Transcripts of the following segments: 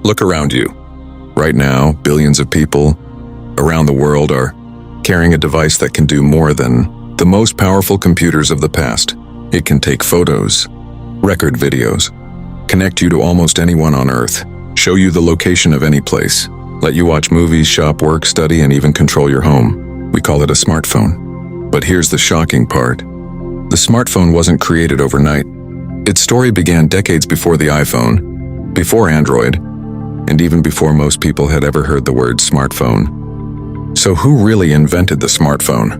Look around you. Right now, billions of people around the world are carrying a device that can do more than the most powerful computers of the past. It can take photos, record videos, connect you to almost anyone on Earth, show you the location of any place, let you watch movies, shop, work, study, and even control your home. We call it a smartphone. But here's the shocking part. The smartphone wasn't created overnight. Its story began decades before the iPhone, before Android, and even before most people had ever heard the word smartphone. So who really invented the smartphone?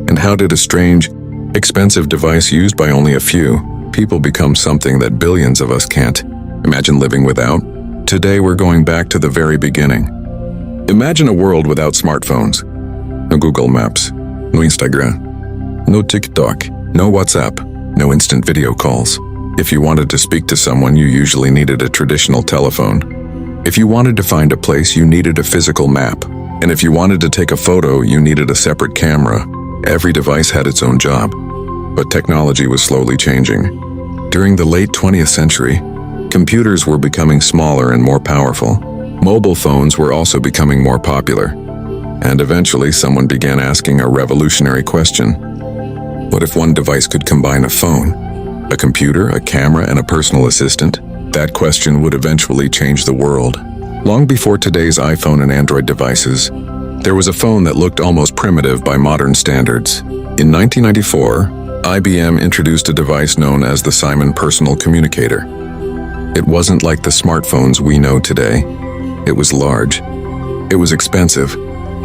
And how did a strange, expensive device used by only a few people become something that billions of us can't imagine living without? Today we're going back to the very beginning. Imagine a world without smartphones. No Google Maps, no Instagram, no TikTok, no WhatsApp, no instant video calls. If you wanted to speak to someone, you usually needed a traditional telephone. If you wanted to find a place, you needed a physical map. And if you wanted to take a photo, you needed a separate camera. Every device had its own job. But technology was slowly changing. During the late 20th century, computers were becoming smaller and more powerful. Mobile phones were also becoming more popular. And eventually, someone began asking a revolutionary question. What if one device could combine a phone, a computer, a camera, and a personal assistant? That question would eventually change the world. Long before today's iPhone and Android devices, there was a phone that looked almost primitive by modern standards. In 1994, IBM introduced a device known as the Simon personal communicator. It wasn't like the smartphones we know today. It was large, it was expensive,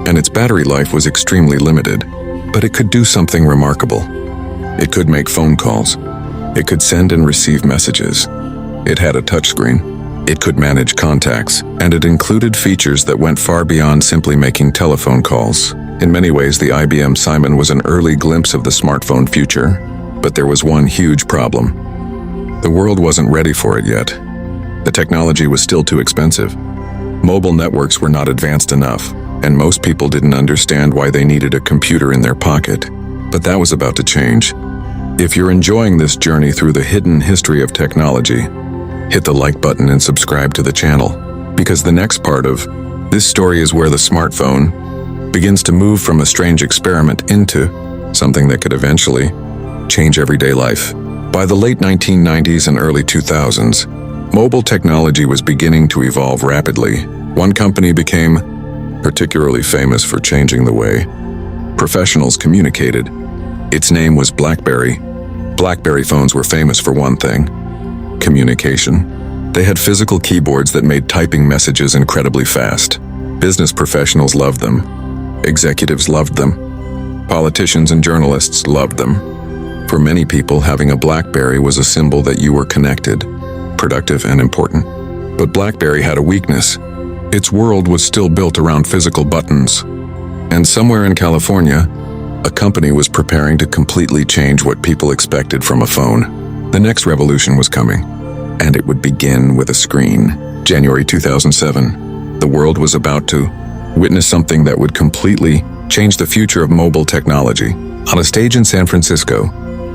and its battery life was extremely limited. But it could do something remarkable. It could make phone calls. It could send and receive messages. It had a touchscreen. It could manage contacts, and it included features that went far beyond simply making telephone calls. In many ways, the IBM Simon was an early glimpse of the smartphone future, but there was one huge problem. The world wasn't ready for it yet. The technology was still too expensive. Mobile networks were not advanced enough, and most people didn't understand why they needed a computer in their pocket. But that was about to change. If you're enjoying this journey through the hidden history of technology, hit the like button and subscribe to the channel, because the next part of this story is where the smartphone begins to move from a strange experiment into something that could eventually change everyday life. By the late 1990s and early 2000s, mobile technology was beginning to evolve rapidly. One company became particularly famous for changing the way professionals communicated. Its name was BlackBerry. BlackBerry phones were famous for one thing: communication. They had physical keyboards that made typing messages incredibly fast. Business professionals loved them. Executives loved them. Politicians and journalists loved them. For many people, having a BlackBerry was a symbol that you were connected, productive, and important. But BlackBerry had a weakness. Its world was still built around physical buttons. And somewhere in California, a company was preparing to completely change what people expected from a phone. The next revolution was coming, and it would begin with a screen. January 2007, the world was about to witness something that would completely change the future of mobile technology. On a stage in San Francisco,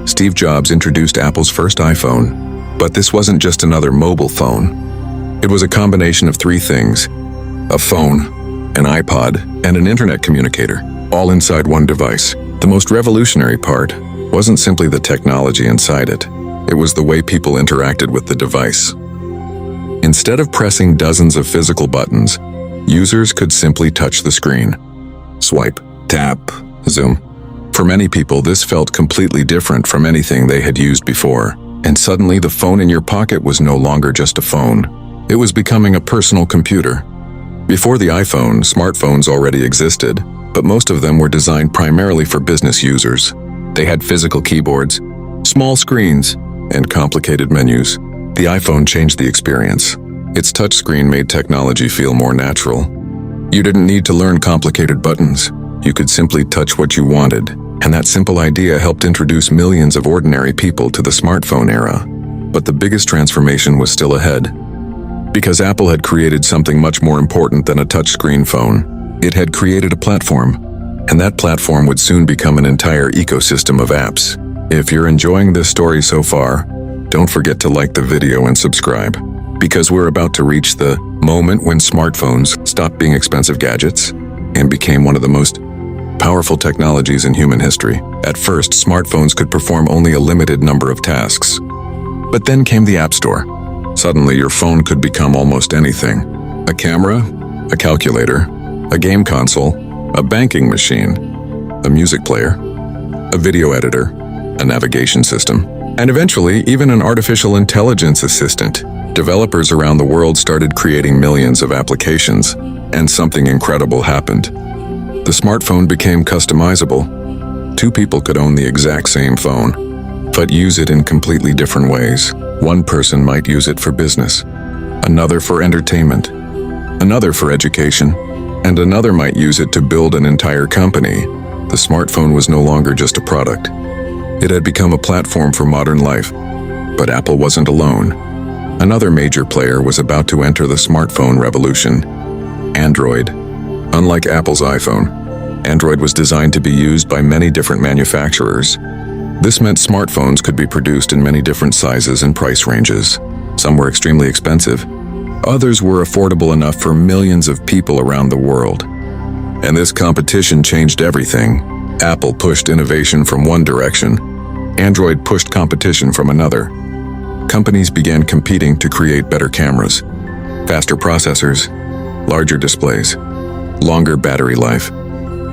Steve Jobs introduced Apple's first iPhone. But this wasn't just another mobile phone. It was a combination of three things: a phone, an iPod, and an internet communicator, all inside one device. The most revolutionary part wasn't simply the technology inside it. It was the way people interacted with the device. Instead of pressing dozens of physical buttons, users could simply touch the screen. Swipe, tap, zoom. For many people, this felt completely different from anything they had used before. And suddenly, the phone in your pocket was no longer just a phone. It was becoming a personal computer. Before the iPhone, smartphones already existed, but most of them were designed primarily for business users. They had physical keyboards, small screens, and complicated menus. The iPhone changed the experience. Its touchscreen made technology feel more natural. You didn't need to learn complicated buttons. You could simply touch what you wanted, and that simple idea helped introduce millions of ordinary people to the smartphone era. But the biggest transformation was still ahead. Because Apple had created something much more important than a touchscreen phone. It had created a platform, and that platform would soon become an entire ecosystem of apps. If you're enjoying this story so far, don't forget to like the video and subscribe, Because we're about to reach the moment when smartphones stopped being expensive gadgets and became one of the most powerful technologies in human history. At first, smartphones could perform only a limited number of tasks. But then came the App Store. Suddenly, your phone could become almost anything. A camera, a calculator, a game console, a banking machine, a music player, a video editor, a navigation system, and eventually even an artificial intelligence assistant. Developers around the world started creating millions of applications, and something incredible happened. The smartphone became customizable. Two people could own the exact same phone, but use it in completely different ways. One person might use it for business, another for entertainment, another for education, and another might use it to build an entire company. The smartphone was no longer just a product. It had become a platform for modern life. But Apple wasn't alone. Another major player was about to enter the smartphone revolution: Android. Unlike Apple's iPhone, Android was designed to be used by many different manufacturers. This meant smartphones could be produced in many different sizes and price ranges. Some were extremely expensive. Others were affordable enough for millions of people around the world. And this competition changed everything. Apple pushed innovation from one direction. Android pushed competition from another. Companies began competing to create better cameras, faster processors, larger displays, longer battery life,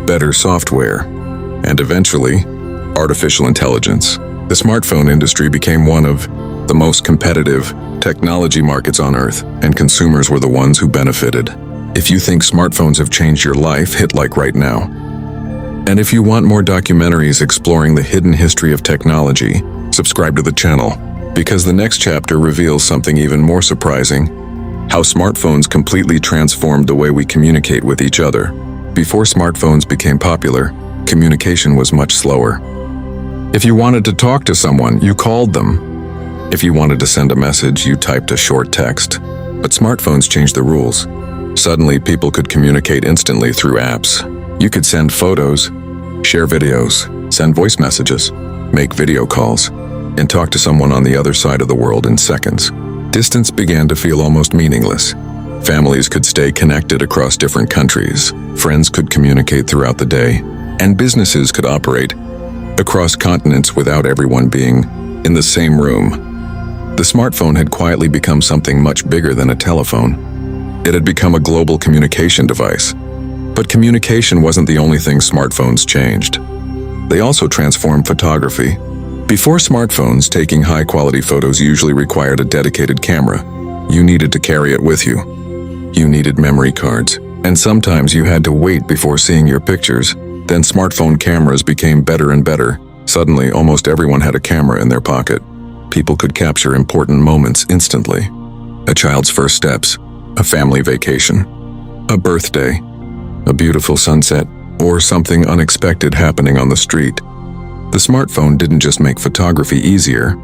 better software, and eventually, artificial intelligence. The smartphone industry became one of the most competitive technology markets on Earth, and consumers were the ones who benefited. If you think smartphones have changed your life, hit like right now. And if you want more documentaries exploring the hidden history of technology, subscribe to the channel, because the next chapter reveals something even more surprising: how smartphones completely transformed the way we communicate with each other. Before smartphones became popular, communication was much slower. If you wanted to talk to someone, you called them. If you wanted to send a message, you typed a short text. But smartphones changed the rules. Suddenly, people could communicate instantly through apps. You could send photos, share videos, send voice messages, make video calls, and talk to someone on the other side of the world in seconds. Distance began to feel almost meaningless. Families could stay connected across different countries, friends could communicate throughout the day, and businesses could operate across continents without everyone being in the same room. The smartphone had quietly become something much bigger than a telephone. It had become a global communication device. But communication wasn't the only thing smartphones changed. They also transformed photography. Before smartphones, taking high-quality photos usually required a dedicated camera. You needed to carry it with you. You needed memory cards, and sometimes you had to wait before seeing your pictures. Then smartphone cameras became better and better. Suddenly, almost everyone had a camera in their pocket. People could capture important moments instantly. A child's first steps, a family vacation, a birthday, a beautiful sunset, or something unexpected happening on the street. The smartphone didn't just make photography easier,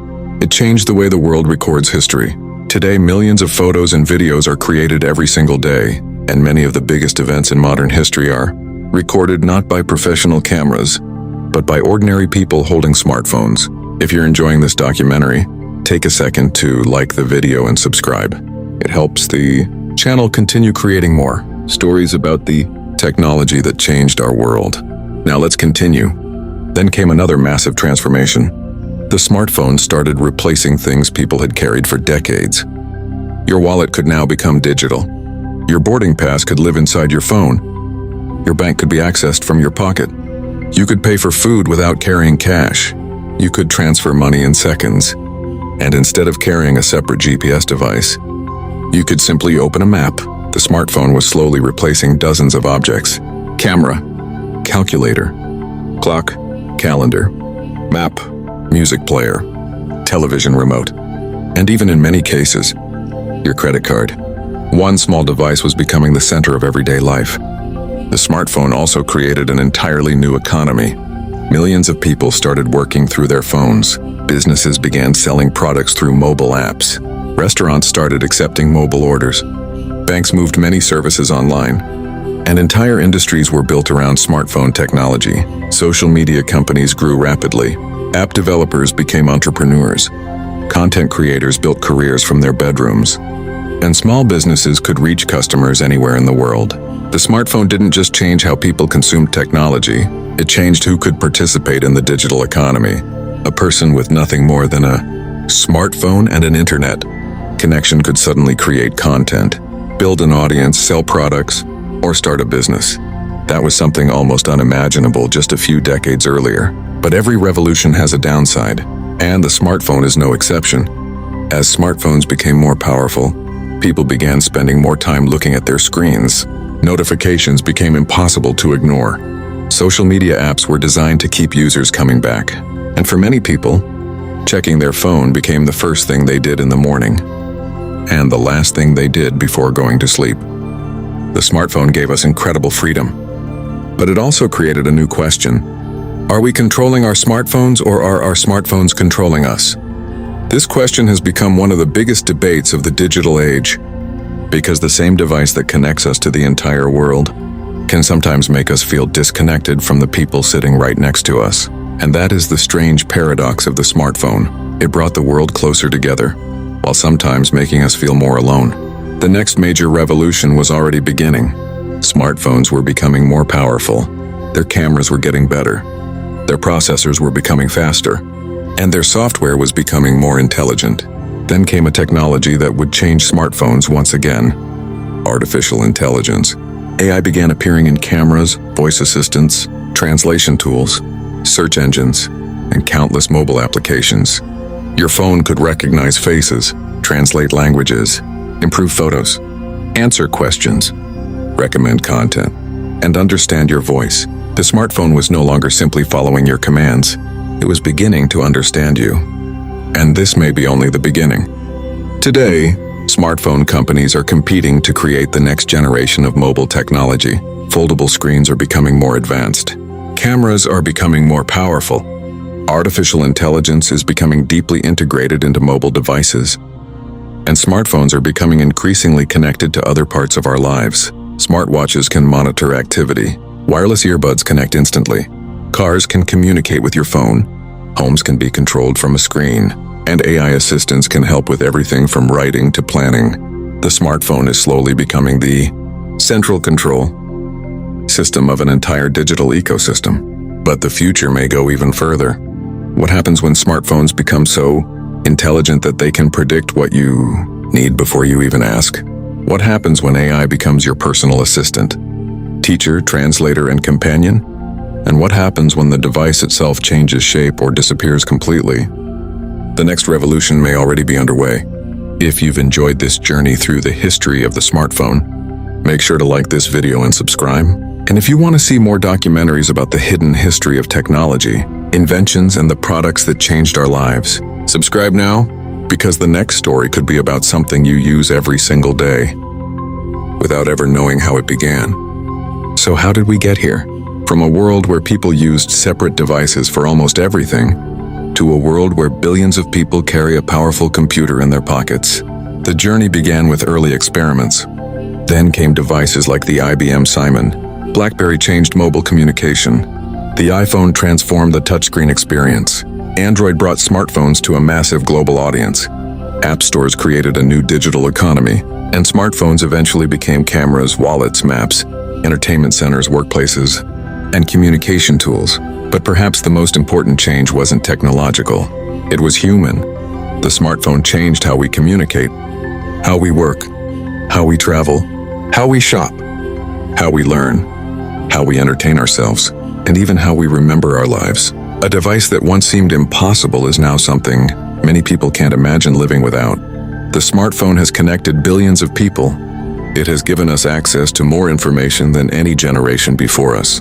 it changed the way the world records history. Today, millions of photos and videos are created every single day, and many of the biggest events in modern history are recorded not by professional cameras, but by ordinary people holding smartphones. If you're enjoying this documentary, take a second to like the video and subscribe. It helps the channel continue creating more stories about the technology that changed our world. Now let's continue. Then came another massive transformation. The smartphone started replacing things people had carried for decades. Your wallet could now become digital. Your boarding pass could live inside your phone. Your bank could be accessed from your pocket. You could pay for food without carrying cash. You could transfer money in seconds. And instead of carrying a separate GPS device, you could simply open a map. The smartphone was slowly replacing dozens of objects: camera, calculator, clock, calendar, map, music player, television remote, and even in many cases, your credit card. One small device was becoming the center of everyday life. The smartphone also created an entirely new economy. Millions of people started working through their phones. Businesses began selling products through mobile apps. Restaurants started accepting mobile orders. Banks moved many services online. And entire industries were built around smartphone technology. Social media companies grew rapidly. App developers became entrepreneurs. Content creators built careers from their bedrooms. and small businesses could reach customers anywhere in the world. The smartphone didn't just change how people consumed technology, it changed who could participate in the digital economy. A person with nothing more than a smartphone and an internet connection could suddenly create content, build an audience, sell products, or start a business. That was something almost unimaginable just a few decades earlier. But every revolution has a downside, and the smartphone is no exception. As smartphones became more powerful, people began spending more time looking at their screens. Notifications became impossible to ignore. Social media apps were designed to keep users coming back. And for many people, checking their phone became the first thing they did in the morning, and the last thing they did before going to sleep. The smartphone gave us incredible freedom, but it also created a new question. Are we controlling our smartphones, or are our smartphones controlling us? This question has become one of the biggest debates of the digital age, because the same device that connects us to the entire world can sometimes make us feel disconnected from the people sitting right next to us. And that is the strange paradox of the smartphone. It brought the world closer together, while sometimes making us feel more alone. The next major revolution was already beginning. Smartphones were becoming more powerful. Their cameras were getting better. Their processors were becoming faster. And their software was becoming more intelligent. Then came a technology that would change smartphones once again: artificial intelligence. AI began appearing in cameras, voice assistants, translation tools, search engines, and countless mobile applications. Your phone could recognize faces, translate languages, improve photos, answer questions, recommend content, and understand your voice. The smartphone was no longer simply following your commands. It was beginning to understand you. And this may be only the beginning. Today, smartphone companies are competing to create the next generation of mobile technology. Foldable screens are becoming more advanced. Cameras are becoming more powerful. Artificial intelligence is becoming deeply integrated into mobile devices. And smartphones are becoming increasingly connected to other parts of our lives. Smartwatches can monitor activity. Wireless earbuds connect instantly. Cars can communicate with your phone. Homes can be controlled from a screen. And AI assistants can help with everything from writing to planning. The smartphone is slowly becoming the central control system of an entire digital ecosystem. But the future may go even further. What happens when smartphones become so intelligent that they can predict what you need before you even ask? What happens when AI becomes your personal assistant, teacher, translator, and companion? And what happens when the device itself changes shape or disappears completely? The next revolution may already be underway. If you've enjoyed this journey through the history of the smartphone, make sure to like this video and subscribe. And if you want to see more documentaries about the hidden history of technology, inventions, and the products that changed our lives, subscribe now, because the next story could be about something you use every single day, without ever knowing how it began. So how did we get here? From a world where people used separate devices for almost everything, to a world where billions of people carry a powerful computer in their pockets. The journey began with early experiments. Then came devices like the IBM Simon. BlackBerry changed mobile communication. The iPhone transformed the touchscreen experience. Android brought smartphones to a massive global audience. App stores created a new digital economy, and smartphones eventually became cameras, wallets, maps, entertainment centers, workplaces, and communication tools. But perhaps the most important change wasn't technological. It was human. The smartphone changed how we communicate, how we work, how we travel, how we shop, how we learn, how we entertain ourselves, and even how we remember our lives. A device that once seemed impossible is now something many people can't imagine living without. The smartphone has connected billions of people. It has given us access to more information than any generation before us.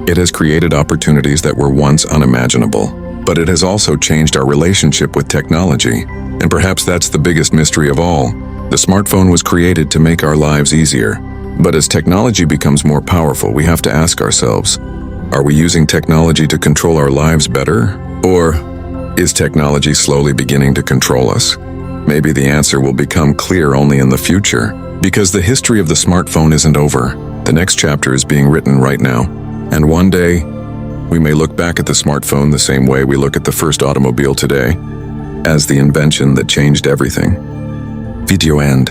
It has created opportunities that were once unimaginable, but it has also changed our relationship with technology. And perhaps that's the biggest mystery of all. The smartphone was created to make our lives easier. But as technology becomes more powerful, we have to ask ourselves, are we using technology to control our lives better? Or is technology slowly beginning to control us? Maybe the answer will become clear only in the future, because the history of the smartphone isn't over. The next chapter is being written right now. And one day, we may look back at the smartphone the same way we look at the first automobile today, as the invention that changed everything. Video end.